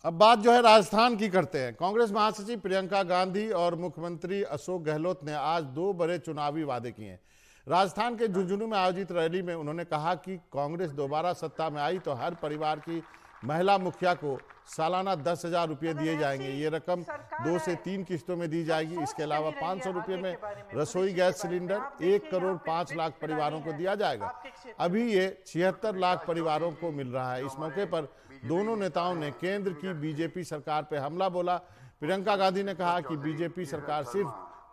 अब बात जो है राजस्थान की करते हैं। कांग्रेस महासचिव प्रियंका गांधी और मुख्यमंत्री अशोक गहलोत ने आज दो बड़े चुनावी वादे किए हैं। राजस्थान के झुंझुनू में आयोजित रैली में उन्होंने कहा कि कांग्रेस दोबारा सत्ता में आई तो हर परिवार की महिला मुखिया को सालाना 10,000 रुपये दिए जाएंगे। ये रकम 2 से 3 किस्तों में दी जाएगी। इसके अलावा 500 रुपये में रसोई गैस सिलेंडर 1 करोड़ 5 लाख परिवारों को दिया जाएगा। अभी ये 76 लाख परिवारों को मिल रहा है। इस मौके पर दोनों नेताओं ने केंद्र की बीजेपी सरकार पर हमला बोला। प्रियंका गांधी ने कहा कि बीजेपी सरकार सिर्फ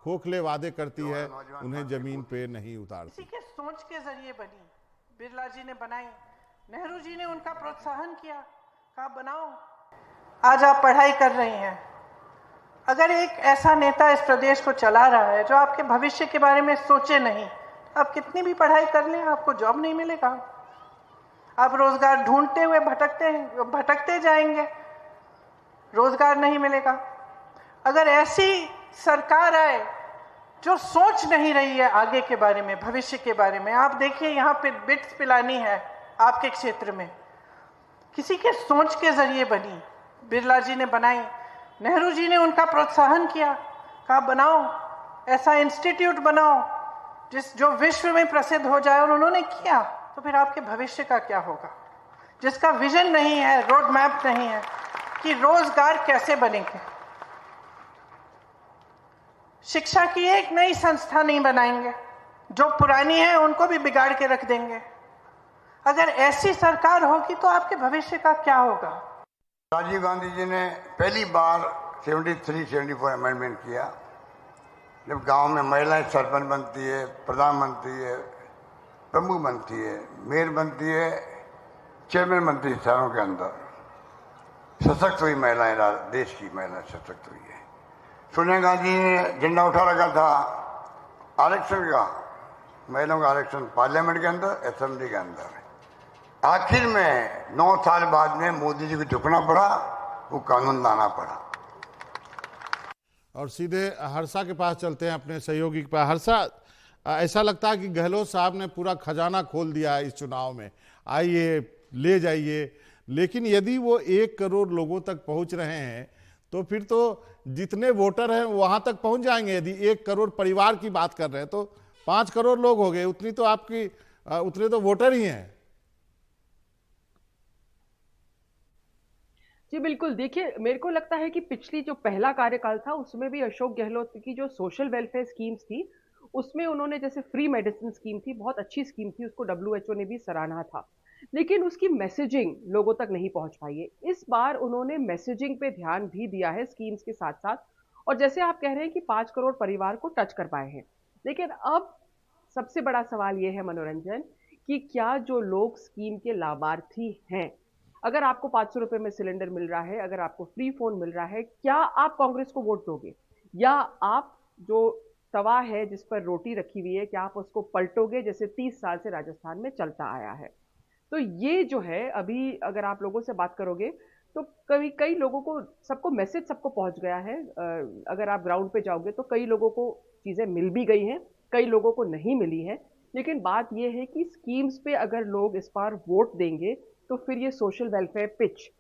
खोखले वादे करती है, उन्हें जमीन पे नहीं उतारती। किसी के सोच के जरिए बनी, बिरला जी ने बनाई, नेहरू जी ने उनका प्रोत्साहन किया, कहा बनाओ। आज आप पढ़ाई कर रही हैं। अगर एक ऐसा नेता इस प्रदेश को चला रहा है जो आपके भविष्य के बारे में सोचे नहीं, आप कितनी भी पढ़ाई कर लें आपको जॉब नहीं मिलेगा। आप रोजगार ढूंढते हुए भटकते जाएंगे, रोजगार नहीं मिलेगा। अगर ऐसी सरकार आए जो सोच नहीं रही है आगे के बारे में, भविष्य के बारे में, आप देखिए यहाँ पे बिट्स पिलानी है आपके क्षेत्र में, किसी के सोच के जरिए बनी, बिरला जी ने बनाई, नेहरू जी ने उनका प्रोत्साहन किया, कहा बनाओ, ऐसा इंस्टीट्यूट बनाओ जो विश्व में प्रसिद्ध हो जाए, और उन्होंने किया। तो फिर आपके भविष्य का क्या होगा? जिसका विजन नहीं है, रोड मैप नहीं है कि रोजगार कैसे बनेंगे, शिक्षा की एक नई संस्था नहीं बनाएंगे, जो पुरानी है उनको भी बिगाड़ के रख देंगे। अगर ऐसी सरकार होगी तो आपके भविष्य का क्या होगा? राजीव गांधी जी ने पहली बार 73-74 अमेंडमेंट किया। जब गांव में महिलाएं सरपंच बनती है, प्रधान बनती है, प्रमुख बनती है, मेयर बनती है, चेयरमैन बनती है, शहरों के अंदर सशक्त हुई महिलाएं, देश की महिलाएं सशक्त हुई है। सोनिया गांधी ने झंडा उठा रखा था आरक्षण का, महिलाओं का आरक्षण पार्लियामेंट के अंदर, असेंबली के अंदर। आखिर में 9 साल बाद में मोदी जी को झुकना पड़ा, वो कानून लाना पड़ा। और सीधे हर्षा के पास चलते हैं, अपने सहयोगी के पास। हर्षा, ऐसा लगता है कि गहलोत साहब ने पूरा खजाना खोल दिया है इस चुनाव में, आइए ले जाइए। लेकिन यदि वो 1 करोड़ लोगों तक पहुंच रहे हैं तो फिर तो जितने वोटर हैं वहां तक पहुंच जाएंगे। यदि 1 करोड़ परिवार की बात कर रहे हैं तो 5 करोड़ लोग हो गए, उतनी तो आपकी उतने तो वोटर ही हैं। जी बिल्कुल, देखिए मेरे को लगता है कि पिछली जो पहला कार्यकाल था उसमें भी अशोक गहलोत की जो सोशल वेलफेयर स्कीम्स थी उसमें उन्होंने, जैसे फ्री मेडिसिन स्कीम थी, बहुत अच्छी स्कीम थी, उसको WHO ने भी सराहा था, लेकिन उसकी मैसेजिंग लोगों तक नहीं पहुंच पाई है। इस बार उन्होंने मैसेजिंग पे ध्यान भी दिया है स्कीम्स के साथ साथ, और जैसे आप कह रहे हैं कि 5 करोड़ परिवार को टच कर पाए हैं। लेकिन अब सबसे बड़ा सवाल ये है मनोरंजन, कि क्या जो लोग स्कीम के लाभार्थी हैं, अगर आपको 500 रुपए में सिलेंडर मिल रहा है, अगर आपको फ्री फोन मिल रहा है, क्या आप कांग्रेस को वोट दोगे? या आप जो तवा है जिस पर रोटी रखी हुई है, क्या आप उसको पलटोगे, जैसे 30 साल से राजस्थान में चलता आया है? तो ये जो है, अभी अगर आप लोगों से बात करोगे तो कई लोगों को, सबको मैसेज सबको पहुंच गया है। अगर आप ग्राउंड पे जाओगे तो कई लोगों को चीजें मिल भी गई हैं, कई लोगों को नहीं मिली है। लेकिन बात यह है कि स्कीम्स पे अगर लोग इस बार वोट देंगे तो फिर ये सोशल वेलफेयर पिच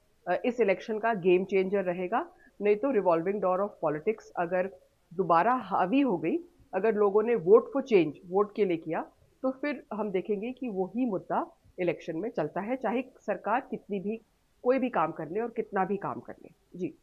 इस इलेक्शन का गेम चेंजर रहेगा। नहीं तो रिवॉल्विंग डोर ऑफ पॉलिटिक्स अगर दोबारा हावी हो गई, अगर लोगों ने वोट फॉर चेंज वोट के लिए किया, तो फिर हम देखेंगे कि वही मुद्दा इलेक्शन में चलता है, चाहे सरकार कितनी भी कोई भी काम कर ले और कितना भी काम कर ले। जी,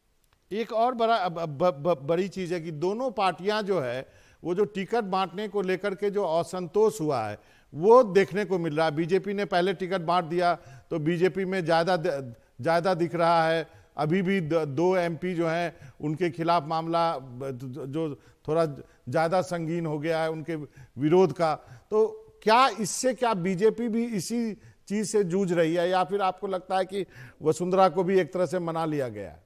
एक और बड़ी चीज है कि दोनों पार्टियां जो है, वो जो टिकट बांटने को लेकर के जो असंतोष हुआ है वो देखने को मिल रहा है। बीजेपी ने पहले टिकट बांट दिया तो बीजेपी में ज्यादा दिख रहा है। अभी भी 2 MP जो हैं उनके खिलाफ मामला जो थोड़ा ज्यादा संगीन हो गया है उनके विरोध का। तो क्या इससे क्या बीजेपी भी इसी चीज से जूझ रही है, या फिर आपको लगता है कि वसुंधरा को भी एक तरह से मना लिया गया है?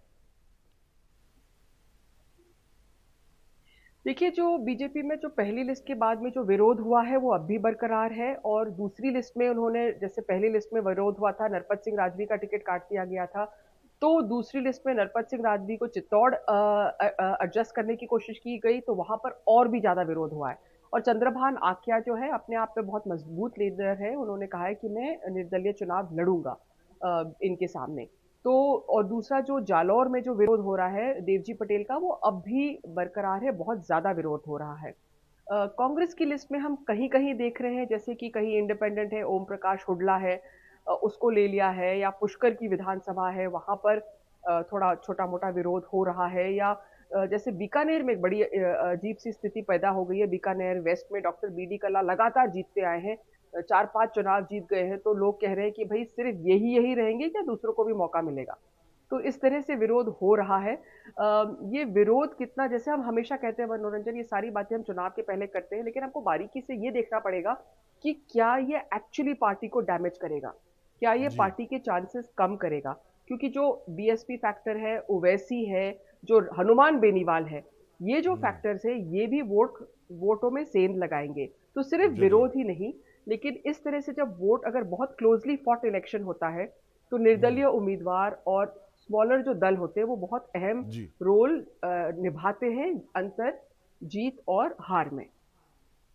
देखिए, जो बीजेपी में जो पहली लिस्ट के बाद में जो विरोध हुआ है वो अब भी बरकरार है, और दूसरी लिस्ट में उन्होंने, जैसे पहली लिस्ट में विरोध हुआ था, नरपत सिंह राजवी का टिकट काट दिया गया था, तो दूसरी लिस्ट में नरपत सिंह राजवी को चित्तौड़ एडजस्ट करने की कोशिश की गई, तो वहां पर और भी ज्यादा विरोध हुआ है। और चंद्रभान आख्या जो है अपने आप में बहुत मजबूत लीडर है, उन्होंने कहा है कि मैं निर्दलीय चुनाव लड़ूंगा इनके सामने। तो और दूसरा जो जालौर में जो विरोध हो रहा है देवजी पटेल का, वो अब भी बरकरार है, बहुत ज्यादा विरोध हो रहा है। कांग्रेस की लिस्ट में हम कहीं कहीं देख रहे हैं, जैसे कि कहीं इंडिपेंडेंट है, ओम प्रकाश हुड्डा है, उसको ले लिया है, या पुष्कर की विधानसभा है, वहां पर थोड़ा छोटा मोटा विरोध हो रहा है, या जैसे बीकानेर में एक बड़ी अजीब सी स्थिति पैदा हो गई है। बीकानेर वेस्ट में डॉक्टर बीडी कल्ला लगातार जीतते आए हैं, 4-5 चुनाव जीत गए हैं, तो लोग कह रहे हैं कि भाई सिर्फ यही यही रहेंगे क्या, दूसरों को भी मौका मिलेगा। तो इस तरह से विरोध हो रहा है। ये विरोध कितना, जैसे हम हमेशा कहते हैं मनोरंजन, ये सारी बातें हम चुनाव के पहले करते हैं, लेकिन हमको बारीकी से ये देखना पड़ेगा कि क्या ये एक्चुअली पार्टी को डैमेज करेगा, क्या ये जी। पार्टी के चांसेस कम करेगा। क्योंकि जो बीएसपी फैक्टर है, ओवैसी है, जो हनुमान बेनीवाल है, ये जो फैक्टर्स है, ये भी वोटों में सेंध लगाएंगे। तो सिर्फ चलिए। विरोध ही नहीं, लेकिन इस तरह से जब वोट अगर बहुत क्लोजली फॉट इलेक्शन होता है, तो निर्दलीय उम्मीदवार और स्मॉलर जो दल होते हैं वो बहुत अहम जी। रोल निभाते हैं अंतर जीत और हार में।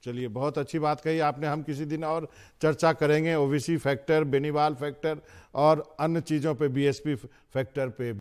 चलिए, बहुत अच्छी बात कही आपने। हम किसी दिन और चर्चा करेंगे ओवीसी फैक्टर, बेनीवाल फैक्टर और अन्य चीज़ों पे, बीएसपी फैक्टर पे।